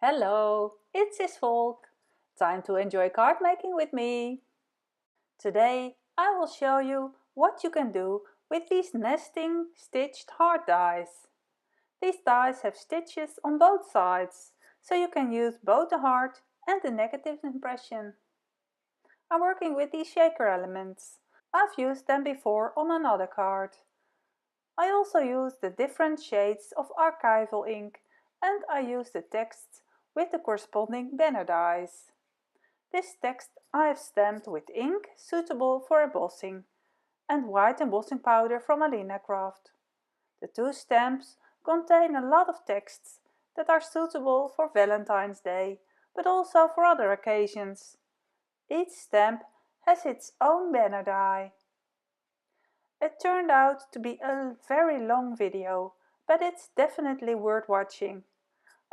Hello, it's Volk. Time to enjoy card making with me. Today I will show you what you can do with these nesting stitched heart dies. These dies have stitches on both sides, so you can use both the heart and the negative impression. I'm working with these shaker elements. I've used them before on another card. I also use the different shades of archival ink and I use the text with the corresponding banner dies. This text I have stamped with ink suitable for embossing and white embossing powder from AlinaCraft. The two stamps contain a lot of texts that are suitable for Valentine's Day, but also for other occasions. Each stamp has its own banner die. It turned out to be a very long video, but it's definitely worth watching.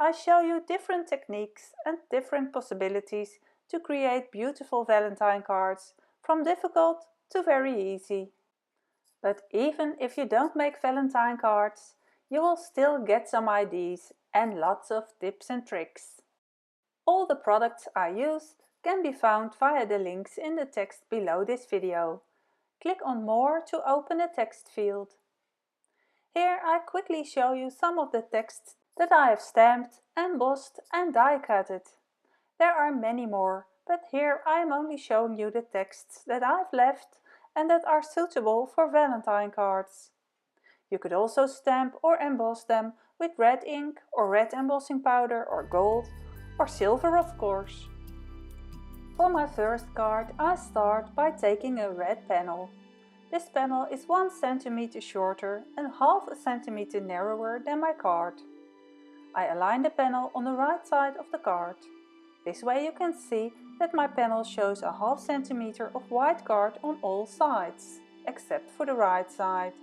I show you different techniques and different possibilities to create beautiful Valentine cards, from difficult to very easy. But even if you don't make Valentine cards, you will still get some ideas and lots of tips and tricks. All the products I use can be found via the links in the text below this video. Click on More to open a text field. Here I quickly show you some of the texts that I have stamped, embossed and die cutted. There are many more, but here I am only showing you the texts that I've left and that are suitable for Valentine cards. You could also stamp or emboss them with red ink or red embossing powder or gold or silver, of course. For my first card I start by taking a red panel. This panel is 1 cm shorter and half a centimeter narrower than my card. I align the panel on the right side of the card. This way you can see that my panel shows a half centimeter of white card on all sides, except for the right side.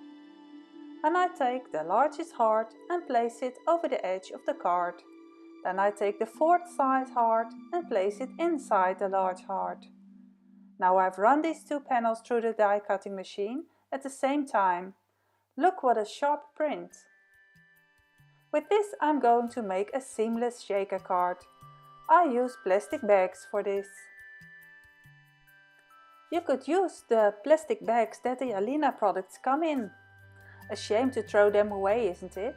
And I take the largest heart and place it over the edge of the card. Then I take the fourth size heart and place it inside the large heart. Now I've run these two panels through the die cutting machine at the same time. Look what a sharp print! With this I'm going to make a seamless shaker card. I use plastic bags for this. You could use the plastic bags that the Alina products come in. A shame to throw them away, isn't it?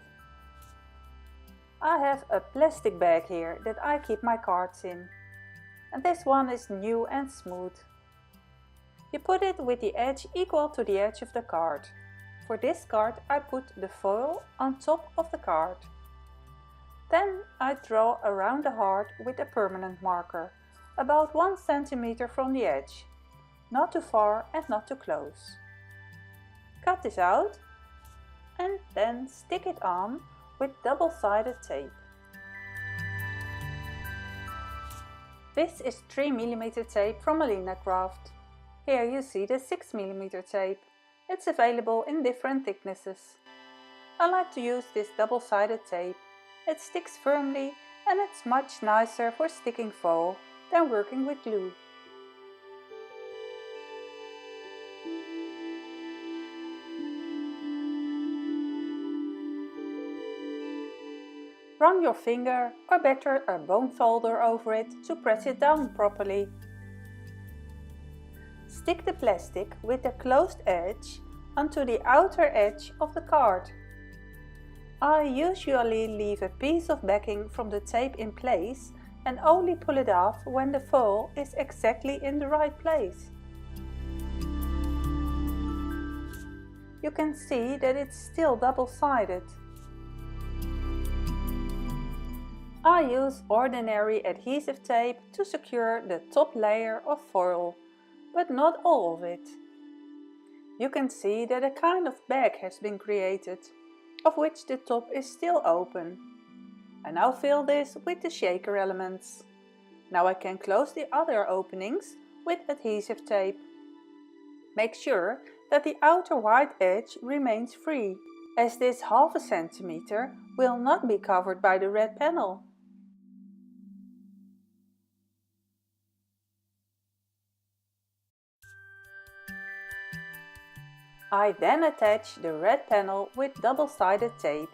I have a plastic bag here that I keep my cards in. And this one is new and smooth. You put it with the edge equal to the edge of the card. For this card I put the foil on top of the card. Then I draw around the heart with a permanent marker, about 1 centimeter from the edge. Not too far and not too close. Cut this out and then stick it on with double-sided tape. This is 3 mm tape from AlinaCraft. Here you see the 6 mm tape. It's available in different thicknesses. I like to use this double-sided tape. It sticks firmly and it's much nicer for sticking foil than working with glue. Run your finger or better a bone folder over it to press it down properly. Stick the plastic with the closed edge onto the outer edge of the card. I usually leave a piece of backing from the tape in place and only pull it off when the foil is exactly in the right place. You can see that it's still double-sided. I use ordinary adhesive tape to secure the top layer of foil, but not all of it. You can see that a kind of bag has been created, of which the top is still open. I now fill this with the shaker elements. Now I can close the other openings with adhesive tape. Make sure that the outer white edge remains free, as this half a centimeter will not be covered by the red panel. I then attach the red panel with double-sided tape.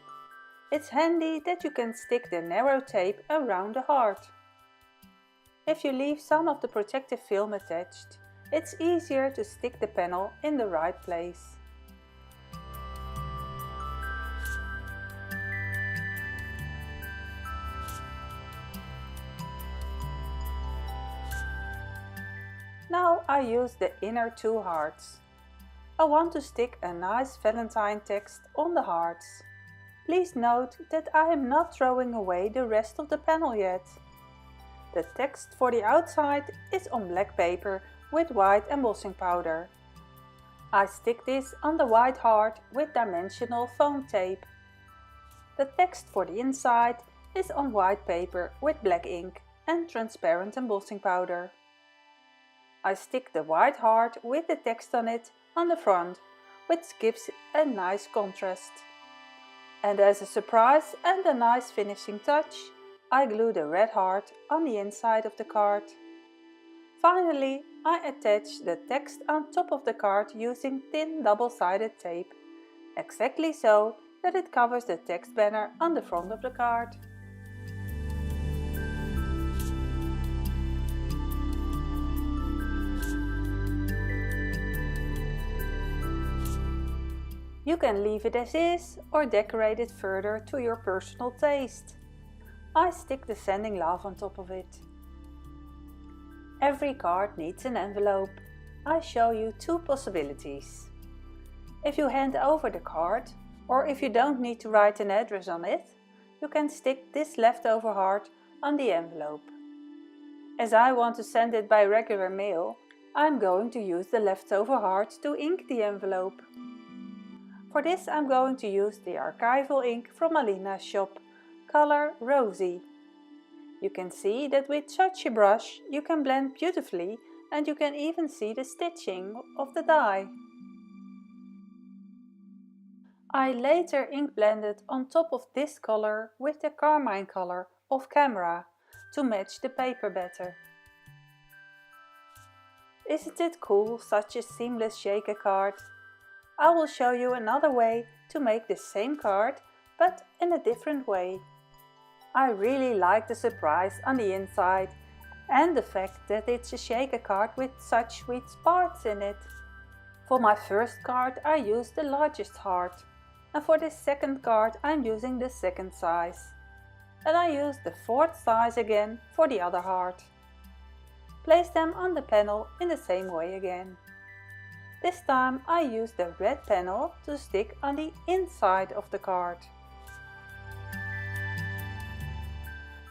It's handy that you can stick the narrow tape around the heart. If you leave some of the protective film attached, it's easier to stick the panel in the right place. Now I use the inner two hearts. I want to stick a nice Valentine text on the hearts. Please note that I am not throwing away the rest of the panel yet. The text for the outside is on black paper with white embossing powder. I stick this on the white heart with dimensional foam tape. The text for the inside is on white paper with black ink and transparent embossing powder. I stick the white heart with the text on it on the front, which gives a nice contrast. And as a surprise and a nice finishing touch, I glue the red heart on the inside of the card. Finally, I attach the text on top of the card using thin double-sided tape, exactly so that it covers the text banner on the front of the card. You can leave it as is or decorate it further to your personal taste. I stick the sanding love on top of it. Every card needs an envelope. I show you two possibilities. If you hand over the card, or if you don't need to write an address on it, you can stick this leftover heart on the envelope. As I want to send it by regular mail, I'm going to use the leftover heart to ink the envelope. For this I'm going to use the archival ink from Alina's shop, color Rosy. You can see that with such a brush you can blend beautifully and you can even see the stitching of the die. I later ink blended on top of this color with the carmine color of Camera to match the paper better. Isn't it cool, such a seamless shaker card? I will show you another way to make the same card, but in a different way. I really like the surprise on the inside and the fact that it's a shaker card with such sweet parts in it. For my first card I used the largest heart, and for this second card I'm using the second size. And I use the fourth size again for the other heart. Place them on the panel in the same way again. This time I use the red panel to stick on the inside of the card.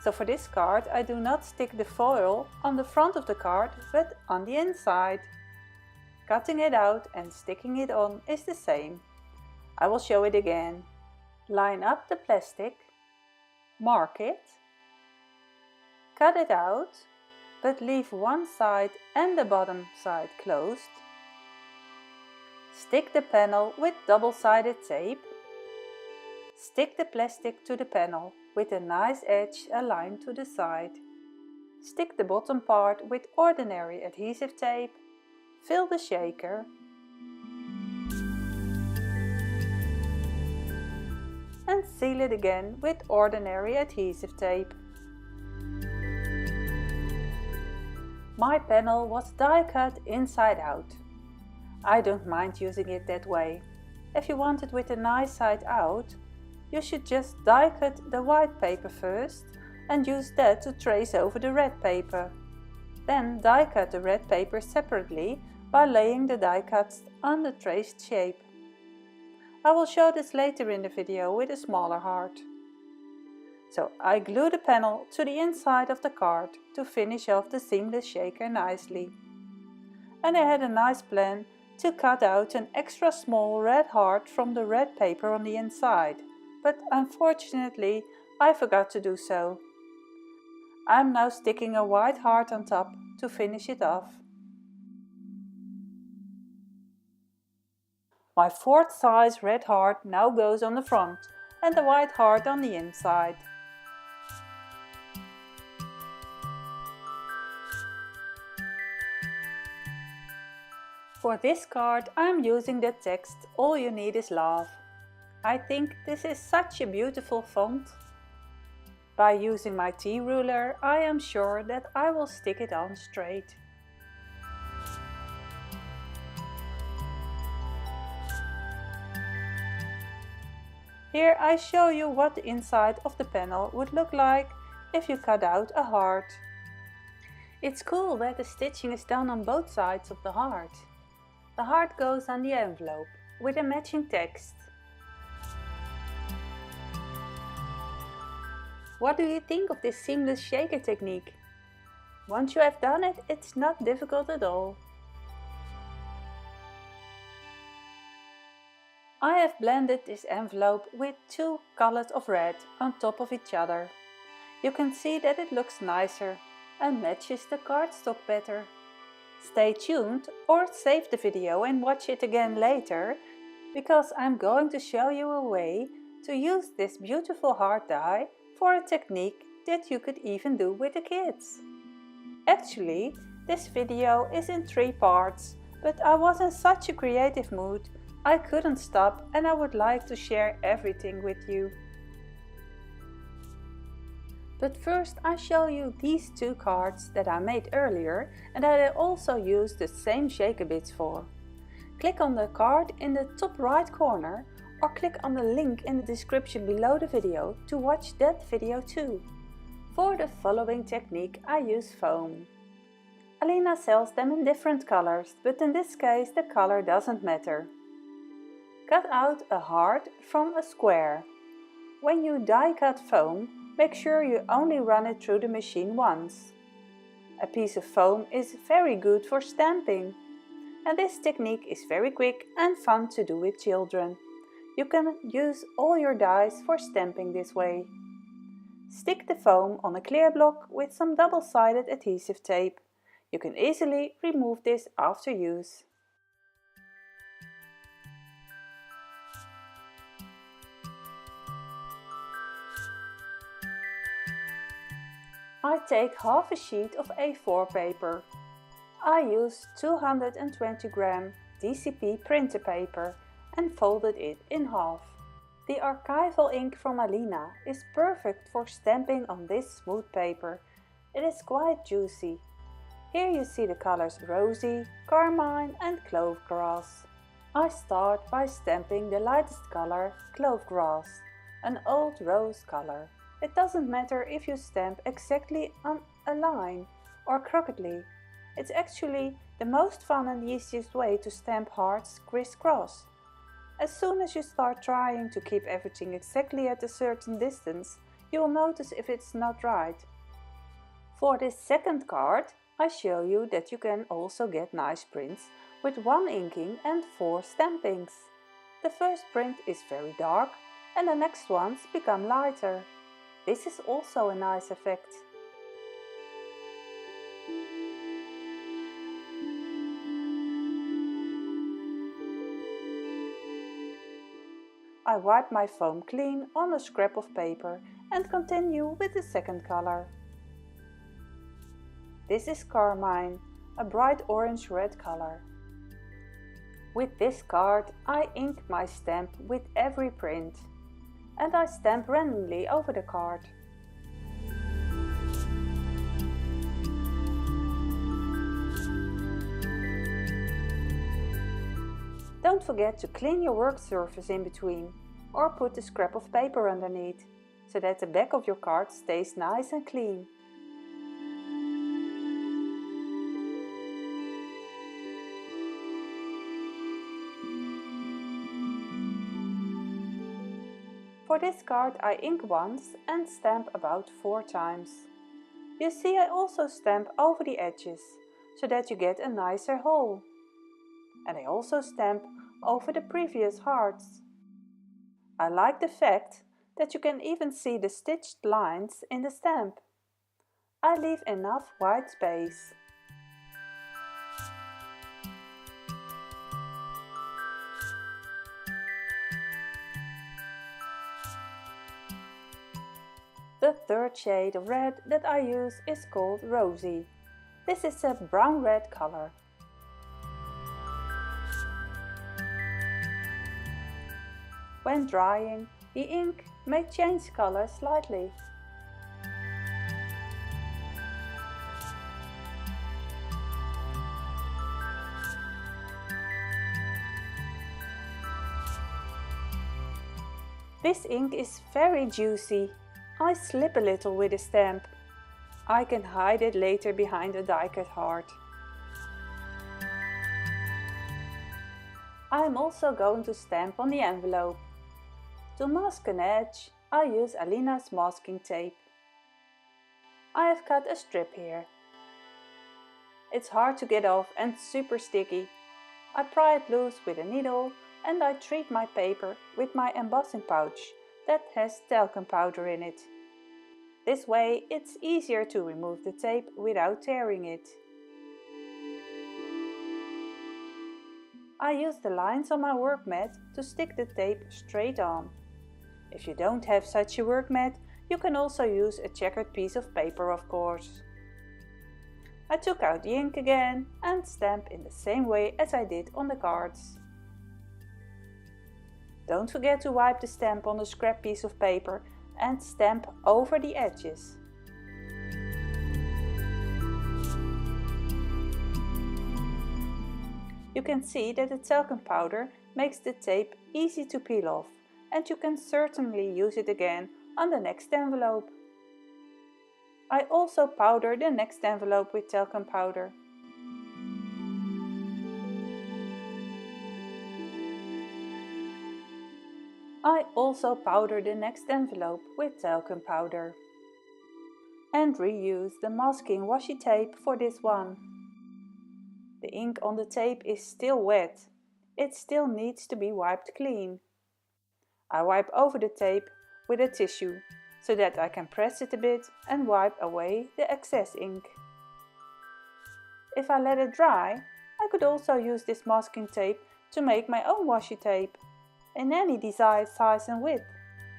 So for this card I do not stick the foil on the front of the card, but on the inside. Cutting it out and sticking it on is the same. I will show it again. Line up the plastic, mark it, cut it out, but leave one side and the bottom side closed. Stick the panel with double-sided tape. Stick the plastic to the panel with a nice edge aligned to the side. Stick the bottom part with ordinary adhesive tape. Fill the shaker. And seal it again with ordinary adhesive tape. My panel was die cut inside out. I don't mind using it that way. If you want it with a nice side out, you should just die cut the white paper first and use that to trace over the red paper. Then die cut the red paper separately by laying the die cuts on the traced shape. I will show this later in the video with a smaller heart. So I glue the panel to the inside of the card to finish off the seamless shaker nicely. And I had a nice plan to cut out an extra small red heart from the red paper on the inside, but unfortunately I forgot to do so. I'm now sticking a white heart on top to finish it off. My fourth size red heart now goes on the front and the white heart on the inside. For this card I am using the text "All you need is love." I think this is such a beautiful font. By using my T-ruler, I am sure that I will stick it on straight. Here I show you what the inside of the panel would look like if you cut out a heart. It's cool that the stitching is done on both sides of the heart. The heart goes on the envelope with a matching text. What do you think of this seamless shaker technique? Once you have done it, it's not difficult at all. I have blended this envelope with 2 colors of red on top of each other. You can see that it looks nicer and matches the cardstock better. Stay tuned or save the video and watch it again later, because I'm going to show you a way to use this beautiful heart die for a technique that you could even do with the kids. Actually, this video is in 3 parts, but I was in such a creative mood I couldn't stop and I would like to share everything with you. But first I show you these 2 cards that I made earlier and that I also used the same shaker bits for. Click on the card in the top right corner or click on the link in the description below the video to watch that video too. For the following technique I use foam. Alina sells them in different colors, but in this case the color doesn't matter. Cut out a heart from a square. When you die cut foam, make sure you only run it through the machine once. A piece of foam is very good for stamping, and this technique is very quick and fun to do with children. You can use all your dies for stamping this way. Stick the foam on a clear block with some double-sided adhesive tape. You can easily remove this after use. I take half a sheet of A4 paper. I use 220 gram DCP printer paper and folded it in half. The archival ink from Alina is perfect for stamping on this smooth paper. It is quite juicy. Here you see the colors rosy, carmine and clove grass. I start by stamping the lightest color, clove grass, an old rose color. It doesn't matter if you stamp exactly on a line or crookedly. It's actually the most fun and easiest way to stamp hearts crisscross. As soon as you start trying to keep everything exactly at a certain distance, you will notice if it's not right. For this second card, I show you that you can also get nice prints with 1 inking and 4 stampings. The first print is very dark and the next ones become lighter. This is also a nice effect. I wipe my foam clean on a scrap of paper and continue with the second color. This is carmine, a bright orange-red color. With this card I ink my stamp with every print. And I stamp randomly over the card. Don't forget to clean your work surface in between, or put a scrap of paper underneath, so that the back of your card stays nice and clean. For this card I ink once and stamp about 4 times. You see I also stamp over the edges, so that you get a nicer hole. And I also stamp over the previous hearts. I like the fact that you can even see the stitched lines in the stamp. I leave enough white space. The third shade of red that I use is called Rosy. This is a brown-red color. When drying, the ink may change color slightly. This ink is very juicy. I slip a little with a stamp. I can hide it later behind a die-cut heart. I am also going to stamp on the envelope. To mask an edge, I use Alina's masking tape. I have cut a strip here. It's hard to get off and super sticky. I pry it loose with a needle and I treat my paper with my embossing pouch that has talcum powder in it. This way it's easier to remove the tape without tearing it. I use the lines on my work mat to stick the tape straight on. If you don't have such a work mat, you can also use a checkered piece of paper, of course. I took out the ink again and stamp in the same way as I did on the cards. Don't forget to wipe the stamp on the scrap piece of paper and stamp over the edges. You can see that the talcum powder makes the tape easy to peel off, and you can certainly use it again on the next envelope. I also powder the next envelope with talcum powder. I also powder the next envelope with talcum powder. And reuse the masking washi tape for this one. The ink on the tape is still wet. It still needs to be wiped clean. I wipe over the tape with a tissue so that I can press it a bit and wipe away the excess ink. If I let it dry, I could also use this masking tape to make my own washi tape in any desired size and width.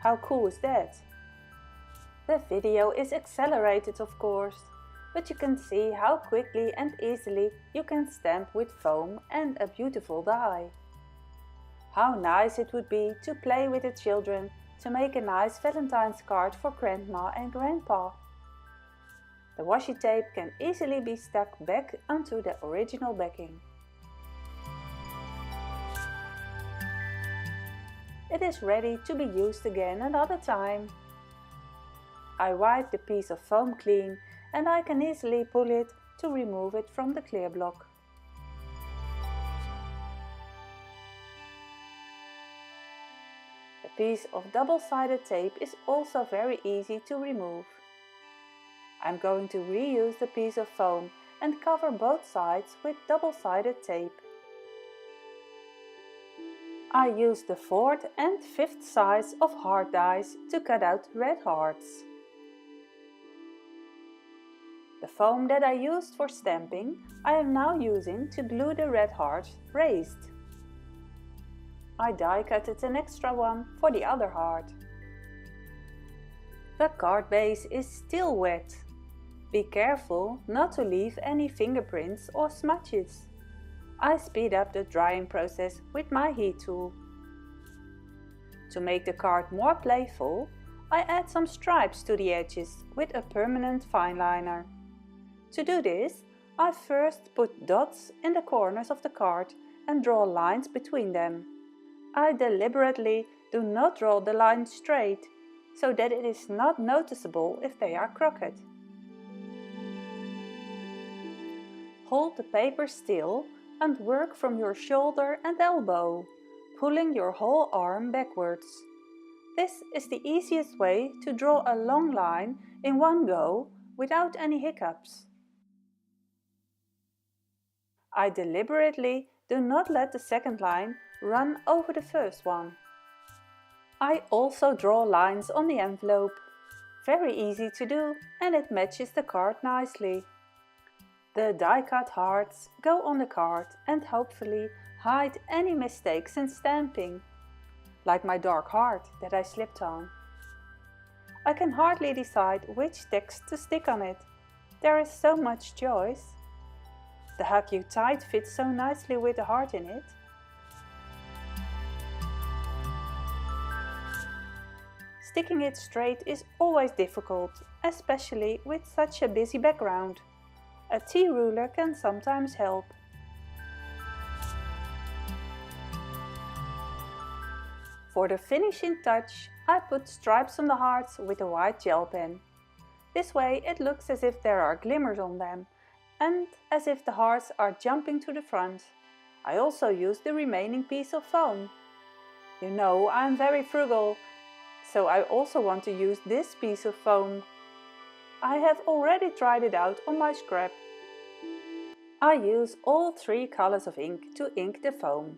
How cool is that? The video is accelerated, of course, but you can see how quickly and easily you can stamp with foam and a beautiful die. How nice it would be to play with the children to make a nice Valentine's card for Grandma and Grandpa. The washi tape can easily be stuck back onto the original backing. It is ready to be used again another time. I wipe the piece of foam clean and I can easily pull it to remove it from the clear block. The piece of double-sided tape is also very easy to remove. I'm going to reuse the piece of foam and cover both sides with double-sided tape. I use the 4th and 5th size of heart dies to cut out red hearts. The foam that I used for stamping, I am now using to glue the red hearts raised. I die cutted an extra one for the other heart. The card base is still wet. Be careful not to leave any fingerprints or smudges. I speed up the drying process with my heat tool. To make the card more playful, I add some stripes to the edges with a permanent fine liner. To do this, I first put dots in the corners of the card and draw lines between them. I deliberately do not draw the lines straight, so that it is not noticeable if they are crooked. Hold the paper still and work from your shoulder and elbow, pulling your whole arm backwards. This is the easiest way to draw a long line in one go without any hiccups. I deliberately do not let the second line run over the first one. I also draw lines on the envelope. Very easy to do, and it matches the card nicely. The die-cut hearts go on the card and hopefully hide any mistakes in stamping, like my dark heart that I slipped on. I can hardly decide which text to stick on it. There is so much choice. The Hug You Tight fits so nicely with the heart in it. sticking it straight is always difficult, especially with such a busy background. A T-ruler can sometimes help. For the finishing touch, I put stripes on the hearts with a white gel pen. This way it looks as if there are glimmers on them and as if the hearts are jumping to the front. I also use the remaining piece of foam. You know, I'm very frugal, so I also want to use this piece of foam. I have already tried it out on my scrap. I use all 3 colors of ink to ink the foam.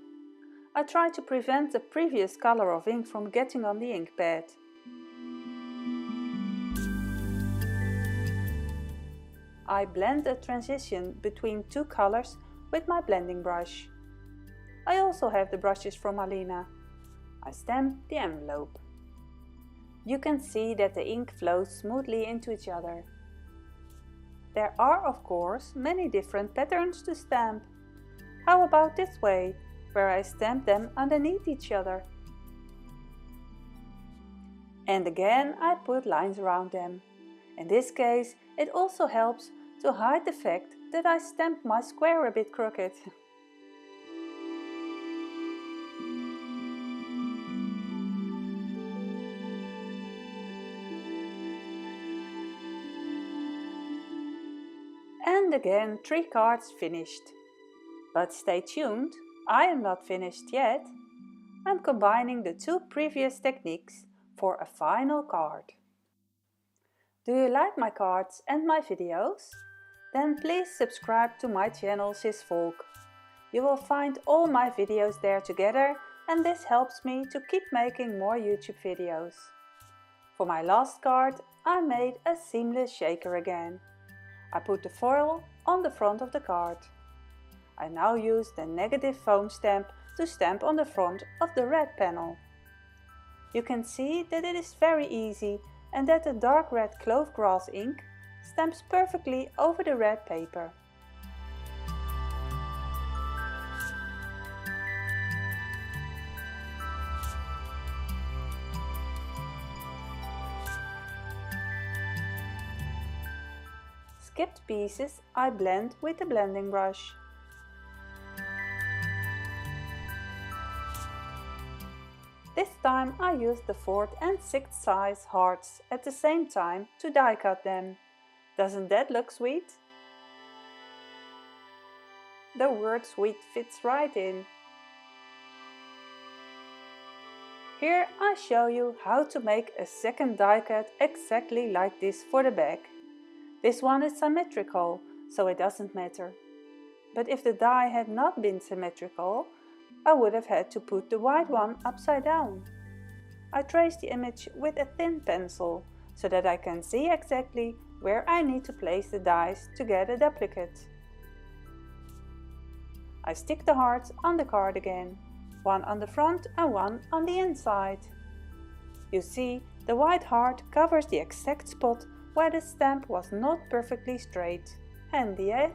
I try to prevent the previous color of ink from getting on the ink pad. I blend the transition between 2 colors with my blending brush. I also have the brushes from Alina. I stamp the envelope. You can see that the ink flows smoothly into each other. There are, of course, many different patterns to stamp. How about this way, where I stamp them underneath each other? And again I put lines around them. In this case, it also helps to hide the fact that I stamped my square a bit crooked. And again 3 cards finished. But stay tuned, I am not finished yet. I'm combining the 2 previous techniques for a final card. Do you like my cards and my videos? Then please subscribe to my channel Sisvolk. You will find all my videos there together, and this helps me to keep making more YouTube videos. For my last card, I made a seamless shaker again. I put the foil on the front of the card. I now use the negative foam stamp to stamp on the front of the red panel. You can see that it is very easy and that the dark red clove grass ink stamps perfectly over the red paper. Skipped pieces I blend with the blending brush. This time I used the 4th and 6th size hearts at the same time to die cut them. Doesn't that look sweet? The word sweet fits right in. Here I show you how to make a second die cut exactly like this for the back. This one is symmetrical, so it doesn't matter. But if the die had not been symmetrical, I would have had to put the white one upside down. I trace the image with a thin pencil so that I can see exactly where I need to place the dies to get a duplicate. I stick the hearts on the card again, one on the front and one on the inside. You see, the white heart covers the exact spot where the stamp was not perfectly straight. Handy, eh?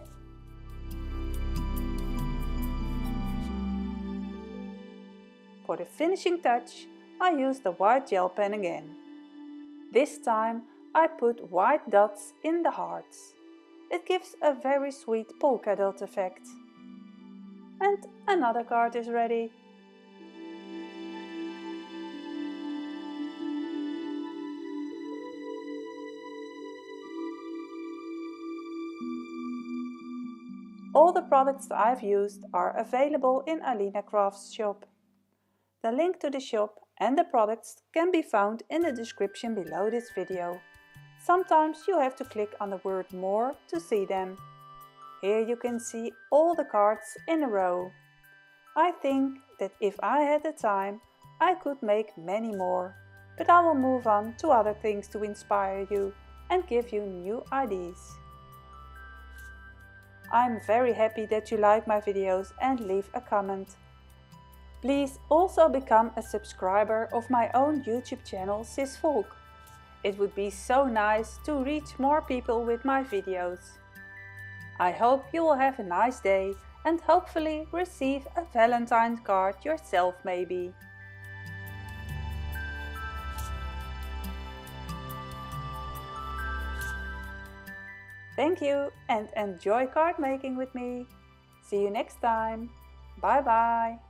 For the finishing touch, I use the white gel pen again. This time I put white dots in the hearts. It gives a very sweet polka dot effect. And another card is ready. All the products I've used are available in AlinaCraft's shop. The link to the shop and the products can be found in the description below this video. Sometimes you have to click on the word more to see them. Here you can see all the cards in a row. I think that if I had the time, I could make many more, but I will move on to other things to inspire you and give you new ideas. I'm very happy that you like my videos and leave a comment. Please also become a subscriber of my own YouTube channel Sisvolk. It would be so nice to reach more people with my videos. I hope you will have a nice day and hopefully receive a Valentine's card yourself maybe. Thank you and enjoy card making with me. See you next time. Bye bye.